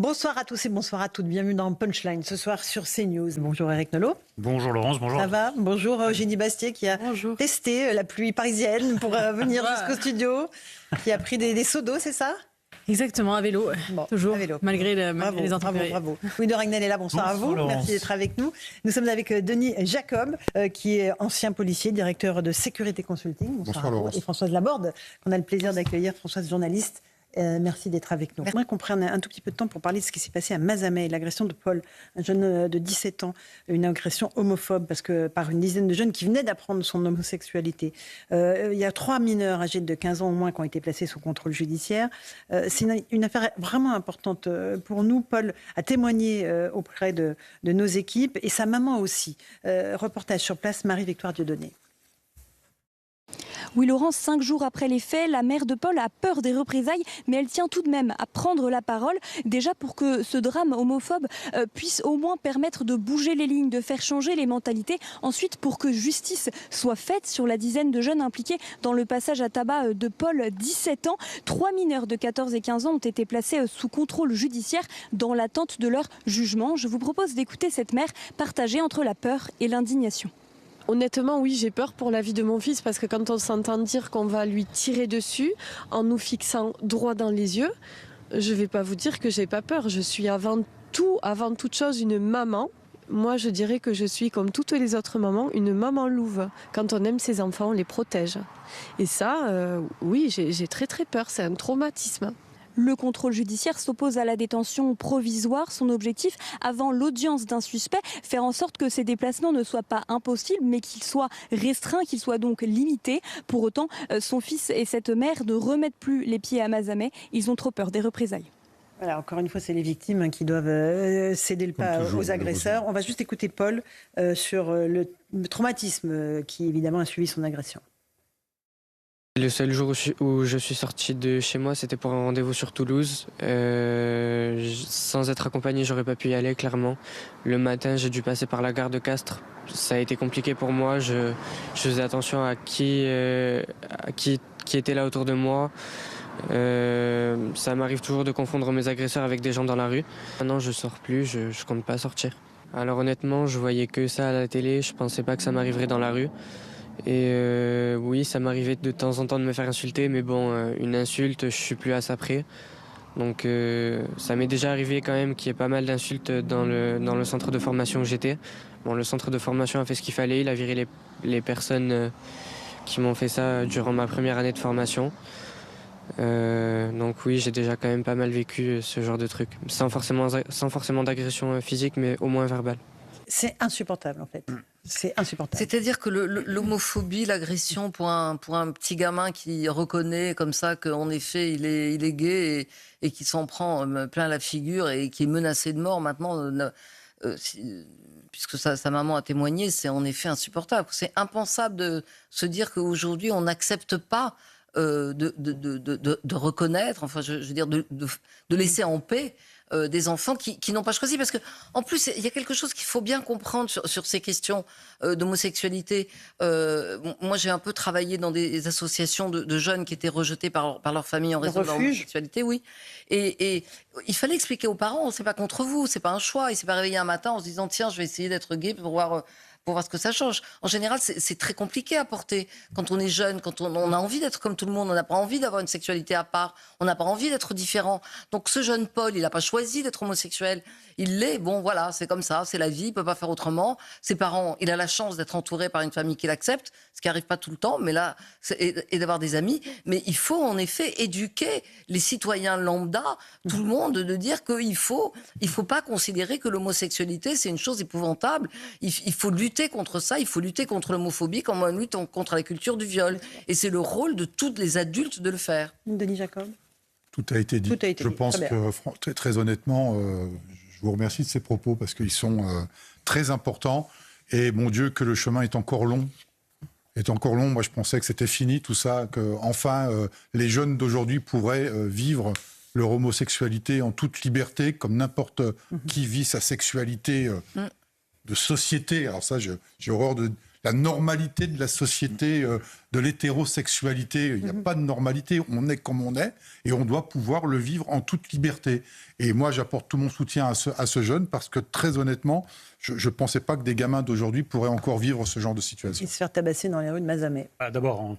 Bonsoir à tous et bonsoir à toutes. Bienvenue dans Punchline ce soir sur CNews. Bonjour Eric Nolot. Bonjour Laurence, bonjour. Ça va? Bonjour Eugénie Bastier qui a testé la pluie parisienne pour venir jusqu'au studio, qui a pris des seaux d'eau, c'est ça? Exactement, à vélo, toujours, à vélo. malgré les intempéries. Bravo. Louis de Ragnel est là, bonsoir à vous. Laurence. Merci d'être avec nous. Nous sommes avec Denis Jacob, qui est ancien policier, directeur de Sécurité Consulting. Bonsoir à vous. Et Françoise Laborde, qu'on a le plaisir d'accueillir, Françoise journaliste. Merci d'être avec nous. J'aimerais qu'on prenne un tout petit peu de temps pour parler de ce qui s'est passé à Mazamet, l'agression de Paul, un jeune de 17 ans, une agression homophobe parce que par une dizaine de jeunes qui venaient d'apprendre son homosexualité. Il y a 3 mineurs âgés de 15 ans au moins qui ont été placés sous contrôle judiciaire. C'est une affaire vraiment importante pour nous. Paul a témoigné auprès de nos équipes et sa maman aussi. Reportage sur place, Marie-Victoire Dieudonné. Oui, Laurence, 5 jours après les faits, la mère de Paul a peur des représailles, mais elle tient tout de même à prendre la parole, déjà pour que ce drame homophobe puisse au moins permettre de bouger les lignes, de faire changer les mentalités. Ensuite, pour que justice soit faite sur la dizaine de jeunes impliqués dans le passage à tabac de Paul, 17 ans. 3 mineurs de 14 et 15 ans ont été placés sous contrôle judiciaire dans l'attente de leur jugement. Je vous propose d'écouter cette mère partagée entre la peur et l'indignation. Honnêtement, oui, j'ai peur pour la vie de mon fils parce que quand on s'entend dire qu'on va lui tirer dessus en nous fixant droit dans les yeux, je ne vais pas vous dire que j'ai pas peur. Je suis avant toute chose, une maman. Moi, je dirais que je suis, comme toutes les autres mamans, une maman louve. Quand on aime ses enfants, on les protège. Et ça, oui, j'ai très très peur. C'est un traumatisme. Le contrôle judiciaire s'oppose à la détention provisoire. Son objectif, avant l'audience d'un suspect, faire en sorte que ces déplacements ne soient pas impossibles, mais qu'ils soient restreints, qu'ils soient donc limités. Pour autant, son fils et cette mère ne remettent plus les pieds à Mazamet. Ils ont trop peur des représailles. Voilà, encore une fois, c'est les victimes qui doivent céder le pas aux agresseurs. On va juste écouter Paul sur le traumatisme qui, évidemment, a suivi son agression. Le seul jour où je suis sorti de chez moi, c'était pour un rendez-vous sur Toulouse. Sans être accompagné, j'aurais pas pu y aller, clairement. Le matin, j'ai dû passer par la gare de Castres. Ça a été compliqué pour moi. Je faisais attention à qui était là autour de moi. Ça m'arrive toujours de confondre mes agresseurs avec des gens dans la rue. Maintenant, je sors plus, je compte pas sortir. Alors honnêtement, je voyais que ça à la télé. Je pensais pas que ça m'arriverait dans la rue. Et oui, ça m'arrivait de temps en temps de me faire insulter, mais bon, une insulte, je suis plus à ça près. Donc ça m'est déjà arrivé quand même qu'il y ait pas mal d'insultes dans le centre de formation où j'étais. Bon, le centre de formation a fait ce qu'il fallait, il a viré les personnes qui m'ont fait ça durant ma première année de formation. Donc oui, j'ai déjà quand même pas mal vécu ce genre de truc, sans forcément d'agression physique, mais au moins verbale. C'est insupportable en fait. C'est insupportable. C'est-à-dire que l'homophobie, l'agression pour un petit gamin qui reconnaît comme ça qu'en effet il est gay et qui s'en prend plein la figure et qui est menacé de mort maintenant, puisque sa maman a témoigné, c'est en effet insupportable. C'est impensable de se dire qu'aujourd'hui on n'accepte pas de reconnaître, enfin je veux dire de laisser en paix des enfants qui n'ont pas choisi. Parce que en plus, il y a quelque chose qu'il faut bien comprendre sur ces questions d'homosexualité. Moi, j'ai un peu travaillé dans des associations de jeunes qui étaient rejetés par leur famille en raison de leur homosexualité. Oui. Et il fallait expliquer aux parents, c'est pas contre vous, c'est pas un choix. Il s'est pas réveillé un matin en se disant tiens, je vais essayer d'être gay pour voir ce que ça change. En général, c'est très compliqué à porter. Quand on est jeune, quand on a envie d'être comme tout le monde, on n'a pas envie d'avoir une sexualité à part, on n'a pas envie d'être différent. Donc ce jeune Paul, il n'a pas choisi d'être homosexuel. Il l'est, bon voilà, c'est comme ça, c'est la vie, il ne peut pas faire autrement. Ses parents, il a la chance d'être entouré par une famille qui l'accepte, ce qui n'arrive pas tout le temps, mais là, et d'avoir des amis. Mais il faut en effet éduquer les citoyens lambda, tout le monde, de dire qu'il faut pas considérer que l'homosexualité, c'est une chose épouvantable. Il faut lutter contre ça, il faut lutter contre l'homophobie comme on lutte contre la culture du viol. Et c'est le rôle de tous les adultes de le faire. Denis Jacob. Tout a été dit. Je pense que, très honnêtement, je vous remercie de ces propos parce qu'ils sont très importants. Et mon Dieu, que le chemin est encore long. Moi, je pensais que c'était fini, tout ça, qu'enfin, les jeunes d'aujourd'hui pourraient vivre leur homosexualité en toute liberté, comme n'importe qui vit sa sexualité de société. Alors ça, j'ai horreur de la normalité de la société, de l'hétérosexualité. Il n'y a pas de normalité, on est comme on est et on doit pouvoir le vivre en toute liberté. Et moi, j'apporte tout mon soutien à ce jeune parce que très honnêtement, je ne pensais pas que des gamins d'aujourd'hui pourraient encore vivre ce genre de situation. Et se faire tabasser dans les rues de Mazamet. D'abord,